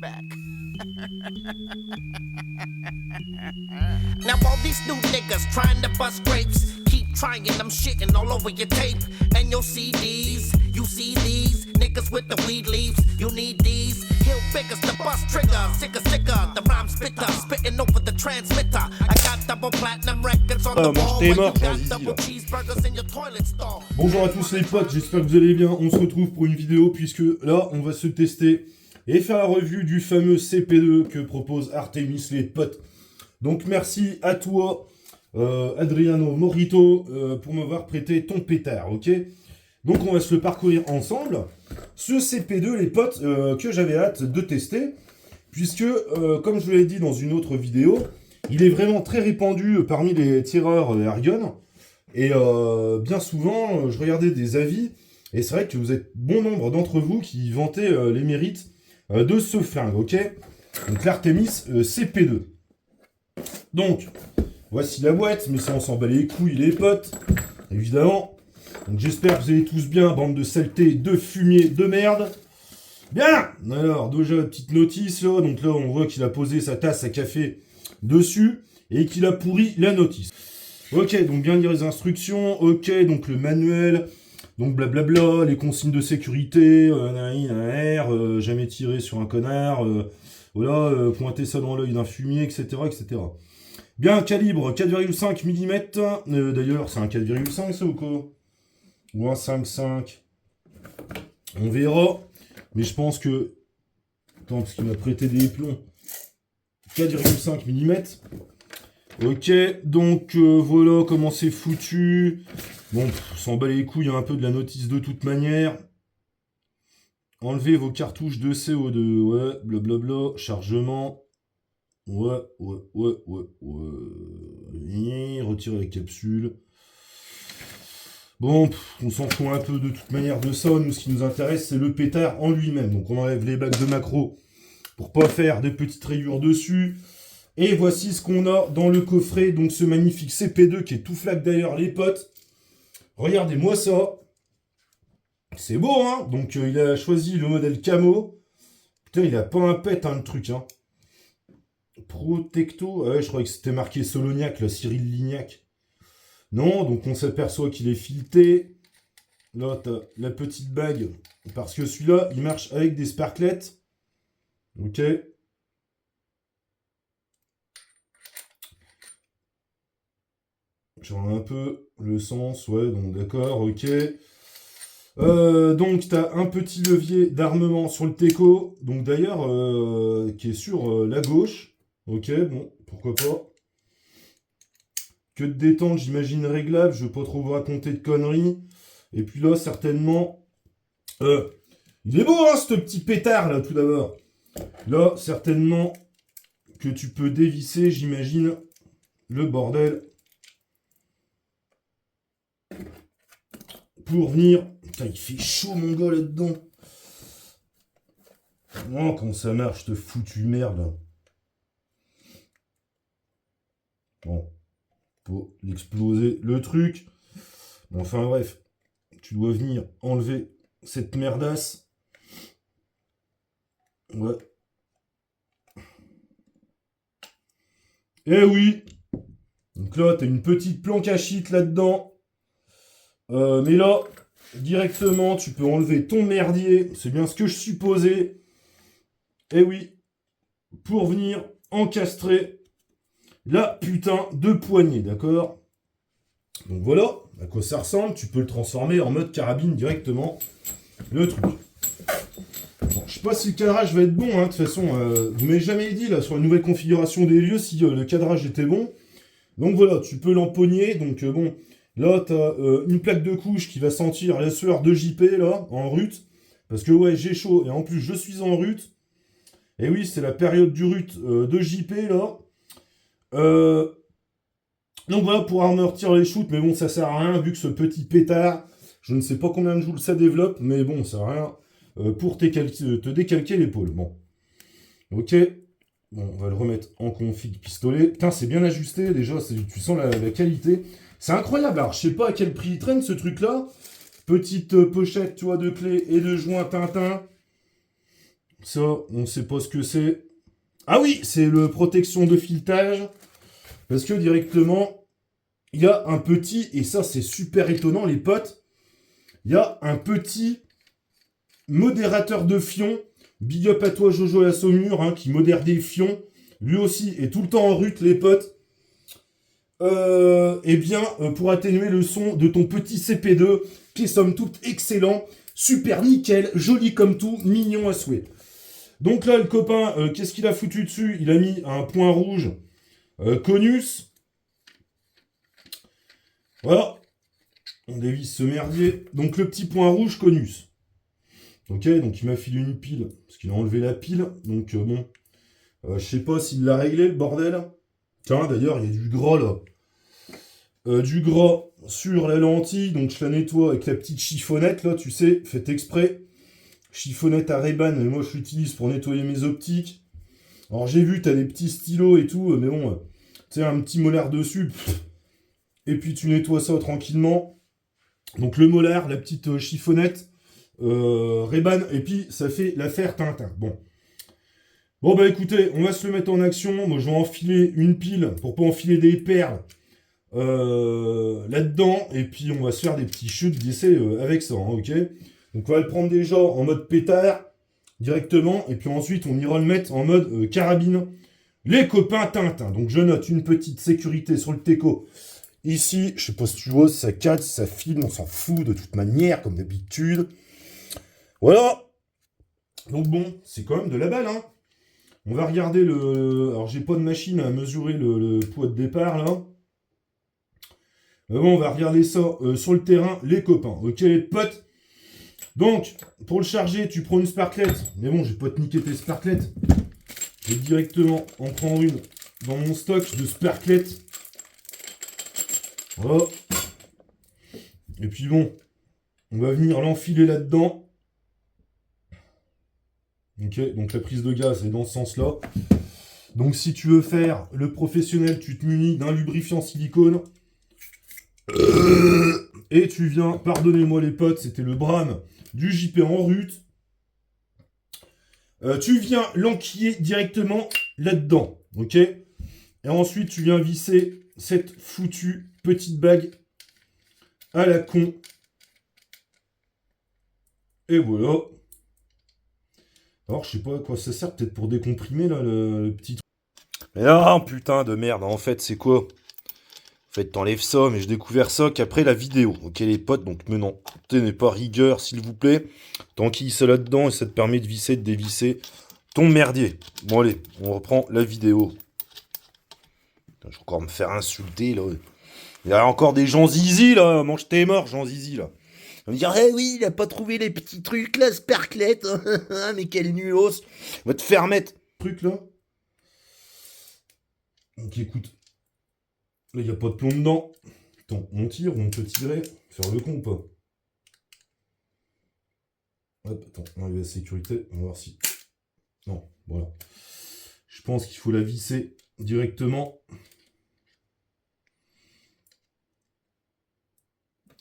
back. Now all these new niggas trying to bust grapes, keep trying, I'm shitting all over your tape and your CDs. You see these niggas with the weed leaves, you need these. Hill figures the bust trigger, sicker, the rhyme spitter, spitting over the transmitter. I got double platinum records on the wall, t'es you mort, got vas-y, double là. cheeseburgers in your toilet stall. Bonjour à tous les potes, j'espère que vous allez bien. On se retrouve pour une vidéo puisque là, on va se tester et faire la revue du fameux CP2 que propose Artemis les potes. Donc merci à toi, Adriano Morito, pour m'avoir prêté ton pétard, ok? Donc on va se le parcourir ensemble. Ce CP2, les potes, que j'avais hâte de tester, puisque, comme je vous l'ai dit dans une autre vidéo, il est vraiment très répandu parmi les tireurs airgun. Et bien souvent, je regardais des avis, et c'est vrai que vous êtes bon nombre d'entre vous qui vantaient les mérites de ce flingue, ok? Donc l'Artemis CP2. Donc, voici la boîte, mais ça on s'en bat les couilles les potes, évidemment. Donc j'espère que vous allez tous bien, bande de saleté, de fumier, de merde. Bien. Alors, déjà, petite notice, là. Donc là, on voit qu'il a posé sa tasse à café dessus, et qu'il a pourri la notice. Ok, donc bien lire les instructions, ok, donc le manuel, donc blablabla, les consignes de sécurité, jamais tirer sur un connard, voilà, pointer ça dans l'œil d'un fumier, etc., etc. Bien, calibre 4,5 mm, d'ailleurs c'est un 4,5 ça ou quoi? Ou un 5,5. On verra, mais je pense que... Attends, parce qu'il m'a prêté des plombs. 4,5 mm. Ok, donc voilà comment c'est foutu. Bon, on s'en bat les couilles un peu de la notice de toute manière. Enlevez vos cartouches de CO2, ouais, blablabla, chargement. Ouais. Retirez les capsules. Bon, on s'en fout un peu de toute manière de ça. Nous, ce qui nous intéresse, c'est le pétard en lui-même. Donc on enlève les bacs de macro pour pas faire des petites rayures dessus. Et voici ce qu'on a dans le coffret, donc ce magnifique CP2 qui est tout flaque d'ailleurs les potes. Regardez-moi ça. C'est beau, hein? Donc il a choisi le modèle camo. Putain, il a pas un pet, hein, le truc, hein. Protecto. Ouais, je croyais que c'était marqué Soloniac, là, Cyril Lignac. Non, donc on s'aperçoit qu'il est fileté. Là, t'as la petite bague. Parce que celui-là, il marche avec des sparklets. Ok. J'en ai un peu le sens, ouais, donc d'accord, ok. Donc, tu as un petit levier d'armement sur le Teco, donc d'ailleurs, qui est sur la gauche. Ok, bon, pourquoi pas. Que de détente, j'imagine réglable, je veux pas trop vous raconter de conneries. Et puis là, certainement... il est beau, hein, ce petit pétard, là, tout d'abord. Là, certainement que tu peux dévisser, j'imagine, le bordel. Pour venir... Putain, il fait chaud, mon gars, là-dedans. Oh, comment ça marche, te foutu merde. Bon, faut l'exploser, le truc. Bon, enfin, bref. Tu dois venir enlever cette merdasse. Ouais. Eh oui. Donc là, t'as une petite planque à shit là-dedans. Mais là, directement, tu peux enlever ton merdier. C'est bien ce que je supposais. Eh oui. Pour venir encastrer la putain de poignée, d'accord? Donc voilà, à quoi ça ressemble. Tu peux le transformer en mode carabine directement. Le truc. Bon, je sais pas si le cadrage va être bon, hein. De toute façon, vous m'avez jamais dit, là, sur la nouvelle configuration des lieux, si le cadrage était bon. Donc voilà, tu peux l'empoigner. Donc bon... Là, tu as une plaque de couche qui va sentir la sueur de JP, là, en rut. Parce que, ouais, j'ai chaud. Et en plus, je suis en rut. Et oui, c'est la période du rut de JP, là. Donc voilà, pour amortir les shoots. Mais bon, ça sert à rien, vu que ce petit pétard, je ne sais pas combien de joules ça développe. Mais bon, ça sert à rien pour te décalquer l'épaule. Bon. Ok. Bon, on va le remettre en config pistolet. Putain, c'est bien ajusté, déjà. Tu sens la qualité. C'est incroyable, alors je sais pas à quel prix il traîne ce truc-là. Petite pochette, tu vois, de clés et de joints Tintin. Ça, on sait pas ce que c'est. Ah oui, c'est le protection de filetage. Parce que directement, il y a un petit, et ça c'est super étonnant les potes, il y a un petit modérateur de fion. Big up à toi Jojo la Saumure, hein, qui modère des fions. Lui aussi est tout le temps en rut les potes. Pour atténuer le son de ton petit CP2, qui est somme toute excellent, super nickel, joli comme tout, mignon à souhait. Donc là, le copain, qu'est-ce qu'il a foutu dessus? Il a mis un point rouge Conus. Voilà. On dévisse ce merdier. Donc le petit point rouge Conus. Ok, donc il m'a filé une pile, parce qu'il a enlevé la pile. Donc bon, je sais pas s'il l'a réglé, le bordel. Tiens, d'ailleurs, il y a du gras là. Du gras sur la lentille, donc je la nettoie avec la petite chiffonnette là, tu sais, fait exprès. Chiffonnette à Ray-Ban, mais moi je l'utilise pour nettoyer mes optiques. Alors j'ai vu, t'as des petits stylos et tout, mais bon, tu sais, un petit molaire dessus, et puis tu nettoies ça tranquillement. Donc le molaire, la petite chiffonnette, Ray-Ban, et puis ça fait l'affaire Tintin. Bon bah écoutez, on va se le mettre en action. Moi je vais enfiler une pile pour pas enfiler des perles là-dedans, et puis on va se faire des petits chutes d'essai avec ça, hein, ok? Donc on va le prendre déjà en mode pétard, directement, et puis ensuite on ira le mettre en mode carabine. Les copains Tintin. Donc je note une petite sécurité sur le teco. Ici, je sais pas si tu vois, si ça cadre, si ça filme, on s'en fout de toute manière, comme d'habitude. Voilà. Donc bon, c'est quand même de la balle, hein. On va regarder le... Alors j'ai pas de machine à mesurer le poids de départ, là. Mais bon, on va regarder ça sur le terrain, les copains. Ok, les potes. Donc, pour le charger, tu prends une sparklette. Mais bon, je vais pas te niquer tes sparklettes. Je vais directement en prendre une dans mon stock de sparklettes. Voilà. Et puis bon, on va venir l'enfiler là-dedans. Ok, donc la prise de gaz est dans ce sens-là. Donc si tu veux faire le professionnel, tu te munis d'un lubrifiant silicone. Et tu viens, pardonnez-moi les potes, c'était le Bram du JP en rut. Tu viens l'enquiller directement là-dedans, ok? Et ensuite, tu viens visser cette foutue petite bague à la con. Et voilà. Alors, je sais pas à quoi ça sert, peut-être pour décomprimer, là, le petit truc. Mais non, putain de merde, en fait, c'est quoi? En fait, t'enlèves ça, mais j'ai découvert ça qu'après la vidéo. Ok, les potes, donc, mais non, tenez pas rigueur, s'il vous plaît. T'enquilles ça là-dedans et ça te permet de visser, de dévisser ton merdier. Bon, allez, on reprend la vidéo. Putain, je vais encore me faire insulter, là. Il y a encore des gens zizi, là. Mange tes morts, gens zizi, là. On va me dire, eh oui, il a pas trouvé les petits trucs, là, sparklette. Mais quel nulos. On va te faire mettre. Truc, là. Donc, écoute. Là, il n'y a pas de plomb dedans. Attends, on tire ou on peut tirer? Faire le con ou pas? Hop, attends, on enlève la sécurité. On va voir si... Non, voilà. Je pense qu'il faut la visser directement.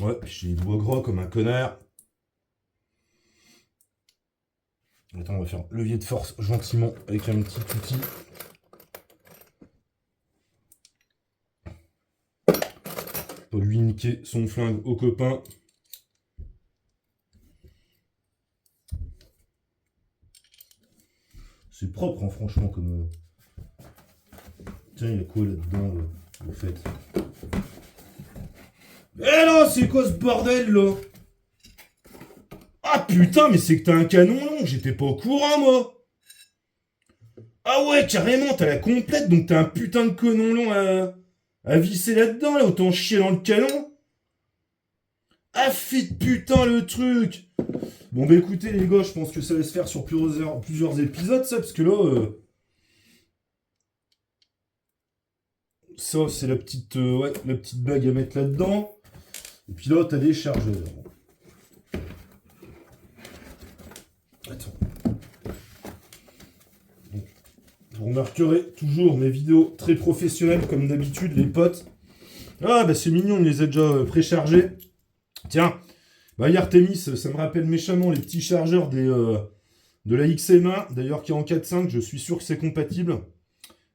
Ouais, j'ai les doigts gras comme un connard. Attends, on va faire levier de force gentiment avec un petit outil. Pour lui niquer son flingue au copain. C'est propre, hein, franchement, comme... Tiens, il y a quoi là-dedans, en fait? Eh non, c'est quoi ce bordel, là? Ah putain, mais c'est que t'as un canon long, j'étais pas au courant, moi. Ah ouais, carrément, t'as la complète, donc t'as un putain de canon long à visser là-dedans, là, autant chier dans le canon. Ah, fait de putain le truc. Bon bah écoutez les gars, je pense que ça va se faire sur plusieurs épisodes, ça, parce que là... Ça, c'est la petite bague à mettre là-dedans. Et puis là, t'as des chargeurs. Attends. Donc, vous remarquerez toujours mes vidéos très professionnelles, comme d'habitude, les potes. Ah, bah c'est mignon, on les a déjà préchargés. Tiens, bah Artemis, ça me rappelle méchamment les petits chargeurs de la XM1, d'ailleurs qui est en 4.5, je suis sûr que c'est compatible.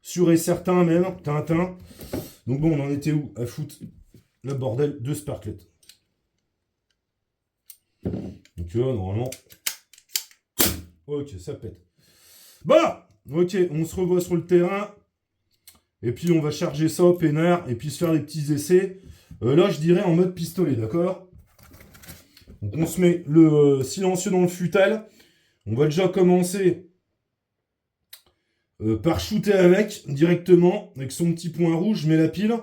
Sûr et certain même, Tintin. Donc bon, on en était où? À foutre le bordel de Sparklet. Donc là, normalement... Ok, ça pète. Bah, ok, on se revoit sur le terrain. Et puis on va charger ça au peinard. Et puis se faire les petits essais. Là, je dirais en mode pistolet, d'accord? Donc on se met le silencieux dans le futal. On va déjà commencer par shooter avec, directement, avec son petit point rouge, je mets la pile,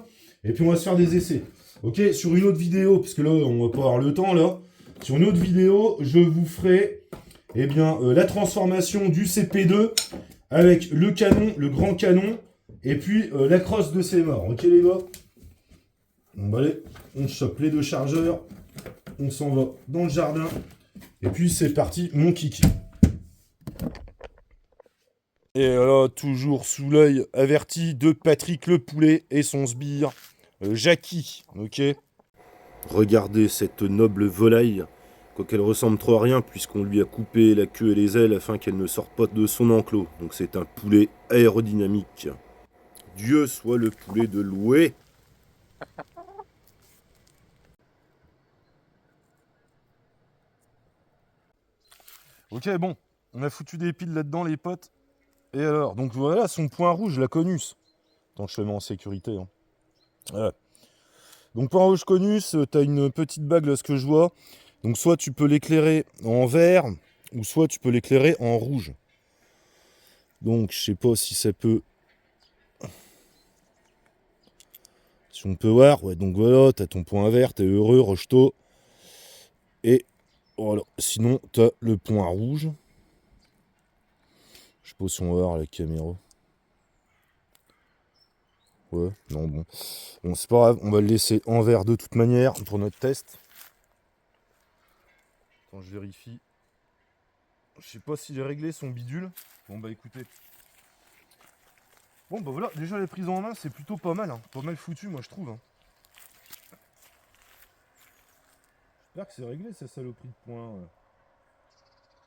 et puis on va se faire des essais. Ok, sur une autre vidéo, parce que là, on va pas avoir le temps, là. Sur une autre vidéo, je vous ferai, eh bien, la transformation du CP2 avec le canon, le grand canon, et puis la crosse de ses morts. Ok, les gars? Bon, bah allez, on chope les deux chargeurs, on s'en va dans le jardin, et puis c'est parti, mon kiki. Et là, toujours sous l'œil averti de Patrick le poulet et son sbire, Jackie, ok? Regardez cette noble volaille, quoiqu'elle ressemble trop à rien puisqu'on lui a coupé la queue et les ailes afin qu'elle ne sorte pas de son enclos. Donc c'est un poulet aérodynamique. Dieu soit le poulet de louer. Ok, bon, on a foutu des piles là-dedans, les potes. Et alors, donc voilà, son point rouge, la conus. Attends, je te mets en sécurité. Hein. Voilà. Donc point rouge conus, t'as une petite bague là, ce que je vois. Donc soit tu peux l'éclairer en vert, ou soit tu peux l'éclairer en rouge. Donc je sais pas si ça peut... Si on peut voir, ouais, donc voilà, t'as ton point vert, t'es heureux, rejeto. Et voilà, sinon t'as le point rouge. Je sais pas si on va voir la caméra. Ouais, non, bon. Bon, c'est pas grave, on va le laisser en vert de toute manière pour notre test. Attends, je vérifie. Je sais pas s'il est réglé son bidule. Bon, bah écoutez. Bon, bah voilà, déjà les prises en main, c'est plutôt pas mal. Hein. Pas mal foutu, moi, je trouve. Hein. J'espère que c'est réglé, cette saloperie de points.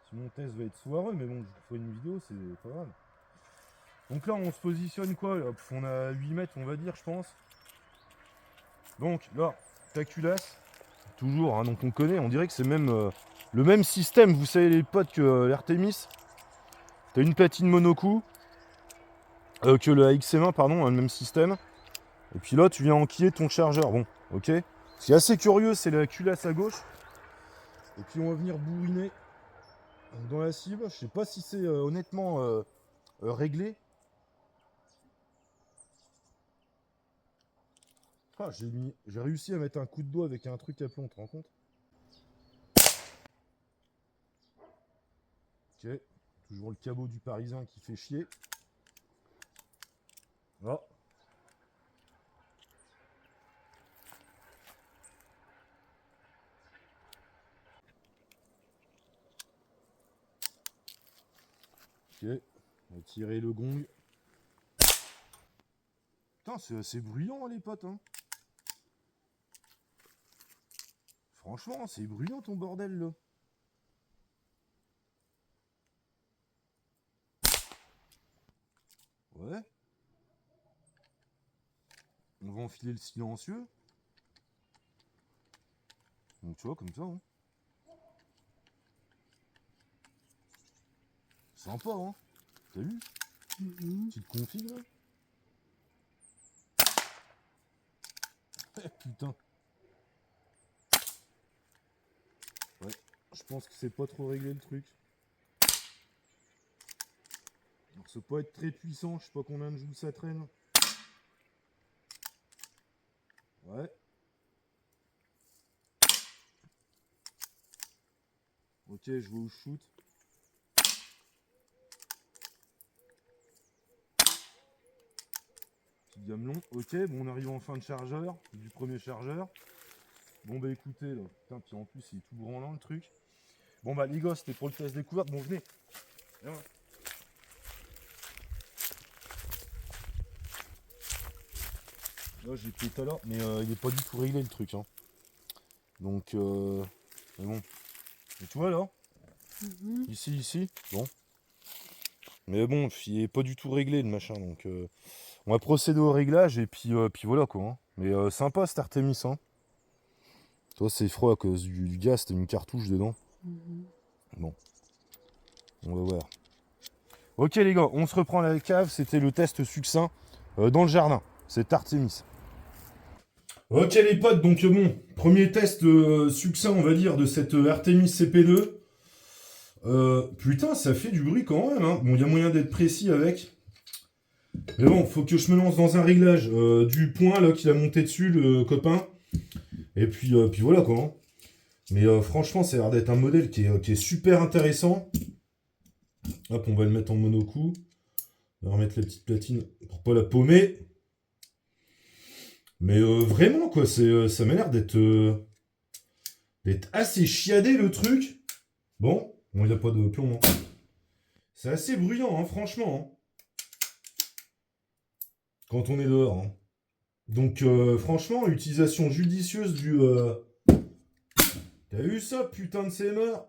Si mon test va être soireux, mais bon, je vous ferai une vidéo, c'est pas grave. Donc là, on se positionne quoi là? On a 8 mètres, on va dire, je pense. Donc là, ta culasse, toujours, hein, donc on connaît, on dirait que c'est même le même système, vous savez les potes, que l'Artemis. T'as une platine monocoup, que le AXM1, pardon, hein, le même système. Et puis là, tu viens enquiller ton chargeur, bon, ok. Ce qui est assez curieux, c'est la culasse à gauche. Et puis on va venir bourriner dans la cible. Je sais pas si c'est honnêtement réglé. Ah, j'ai réussi à mettre un coup de doigt avec un truc à plomb, tu te rends compte? Ok, toujours le cabot du Parisien qui fait chier. Ah. Ok, on va tirer le gong. Putain, c'est assez bruyant les potes, hein. Franchement, c'est bruyant ton bordel là. Ouais. On va enfiler le silencieux. Donc tu vois, comme ça. Hein. Sympa, hein. T'as vu? Petite config là. Putain. Ouais, je pense que c'est pas trop réglé le truc. Alors ça peut être très puissant, je sais pas combien de joules ça traîne. Ouais. Ok, je vais au shoot. Petit gamelon. Ok, bon on arrive en fin de chargeur, du premier chargeur. Bon bah écoutez là, putain, puis en plus il est tout branlant le truc. Bon bah les gars, c'était pour le test découverte, bon venez. Là j'ai payé tout à l'heure, mais il est pas du tout réglé le truc. Hein. Donc, mais bon. Et tu vois là, Ici, bon. Mais bon, il est pas du tout réglé le machin, donc on va procéder au réglage et puis voilà quoi. Hein. Mais sympa cet Artemis, hein. Toi c'est froid à cause du gaz, t'as une cartouche dedans. Bon, on va voir. Ok les gars, on se reprend à la cave, c'était le test succinct dans le jardin, c'est Artemis. Ok les potes, donc bon, premier test succinct on va dire de cette Artemis CP2. Putain, ça fait du bruit quand même, hein. Bon, il y a moyen d'être précis avec. Mais bon, faut que je me lance dans un réglage du point là qu'il a monté dessus, le copain. Et puis voilà quoi. Hein. Mais franchement, ça a l'air d'être un modèle qui est super intéressant. Hop, on va le mettre en monocoup. On va remettre la petite platine pour pas la paumer. Mais vraiment quoi, ça m'a l'air d'être assez chiadé le truc. Bon, il n'y a pas de plomb. Hein. C'est assez bruyant, hein, franchement. Hein. Quand on est dehors. Hein. Donc franchement, utilisation judicieuse du... T'as vu ça, putain de CMR?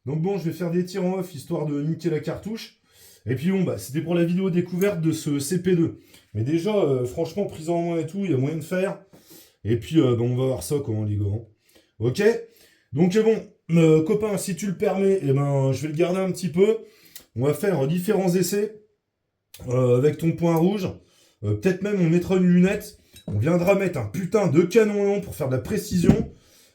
Donc bon, je vais faire des tirs en off, histoire de niquer la cartouche. Et puis bon, bah c'était pour la vidéo découverte de ce CP2. Mais déjà, franchement, prise en main et tout, il y a moyen de faire. Et puis, bah, on va voir ça, comment les gars. Hein. Ok? Donc bon, copain, si tu le permets, eh ben, je vais le garder un petit peu. On va faire différents essais avec ton point rouge. Peut-être même on mettra une lunette. On viendra mettre un putain de canon long pour faire de la précision.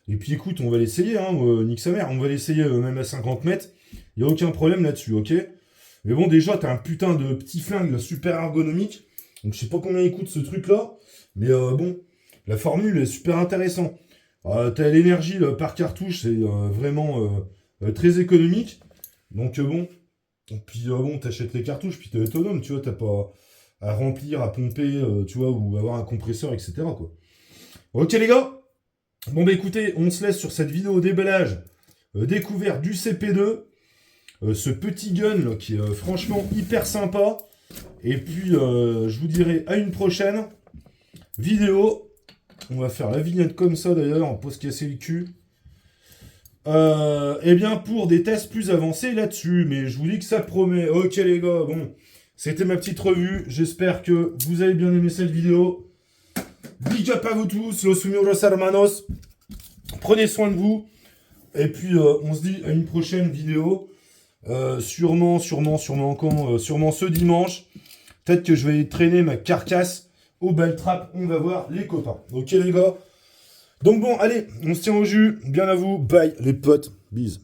Et puis écoute, on va l'essayer, hein, nique sa mère. On va l'essayer même à 50 mètres. Il n'y a aucun problème là-dessus, ok? Mais bon, déjà, t'as un putain de petit flingue là, super ergonomique. Donc je sais pas combien il coûte ce truc-là. Mais bon, la formule est super intéressante. T'as l'énergie par cartouche, c'est vraiment très économique. Donc bon, et puis bon, t'achètes les cartouches, puis t'es autonome, tu vois, t'as pas à remplir, à pomper, tu vois, ou avoir un compresseur, etc. quoi. Ok les gars. Bon bah écoutez, on se laisse sur cette vidéo déballage découverte du CP2. Ce petit gun là, qui est franchement hyper sympa. Et puis je vous dirai à une prochaine vidéo. On va faire la vignette comme ça d'ailleurs, on peut se casser le cul. Eh bien pour des tests plus avancés là-dessus, mais je vous dis que ça promet. Ok les gars, bon, c'était ma petite revue. J'espère que vous avez bien aimé cette vidéo. Big up à vous tous, los sumiros hermanos. Prenez soin de vous. Et puis on se dit à une prochaine vidéo. Sûrement ce dimanche. Peut-être que je vais traîner ma carcasse au ball trap. On va voir les copains. Ok les gars. Donc bon, allez, on se tient au jus. Bien à vous. Bye les potes. Bise.